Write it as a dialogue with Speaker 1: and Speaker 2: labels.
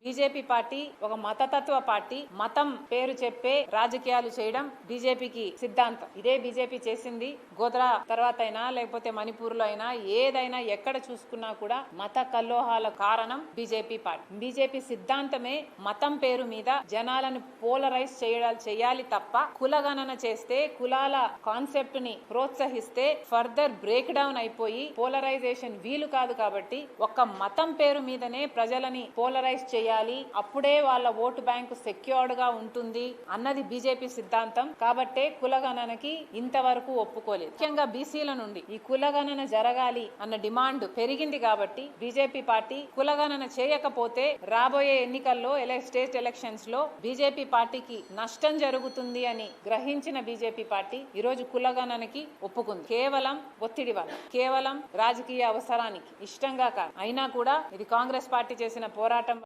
Speaker 1: BJP party ఒక మతతత్వ party. మతం పేరు చెప్పే రాజకీయాలు చేయడం బీజేపీకి సిద్ధాంతం. ఇదే బీజేపీ చేసింది. గోద్రా తర్వాత అయినా లేకపోతే మణిపూర్ లో అయినా ఏదైనా ఎక్కడ చూసుకున్నా కూడా మత కల్లోహాల కారణం బీజేపీ పార్టీ. బీజేపీ సిద్ధాంతమే మతం పేరు మీద జనాలను పోలరైజ్ చేయాలి తప్ప కులగణన చేస్తే కులాల కాన్సెప్ట్ ని ప్రోత్సహిస్తే ఫర్దర్ బ్రేక్ డౌన్ అయిపోయి పోలరైజేషన్ వీలు కాదు. కాబట్టి ఒక్క మతం పేరు మీదనే ప్రజలని పోలరైజ్ చేయాలి, అప్పుడే వాళ్ళ ఓటు బ్యాంకు సెక్యూర్డ్ గా ఉంటుంది అన్నది బీజేపీ సిద్ధాంతం. కాబట్టే కులగణనకి ఇంతవరకు ఒప్పుకోలేదు. ముఖ్యంగా బీసీల నుండి ఈ కులగణన జరగాలి అన్న డిమాండ్ పెరిగింది. కాబట్టి బీజేపీ పార్టీ కులగణన చేయకపోతే రాబోయే ఎన్నికల్లో స్టేట్ ఎలక్షన్స్ లో బీజేపీ పార్టీకి నష్టం జరుగుతుంది అని గ్రహించిన బీజేపీ పార్టీ ఈరోజు కులగణనకి ఒప్పుకుంది. కేవలం ఒత్తిడి వల్ల, కేవలం రాజకీయ అవసరానికి, ఇష్టంగా కాదు. అయినా కూడా ఇది కాంగ్రెస్ పార్టీ చేసిన పోరాటం.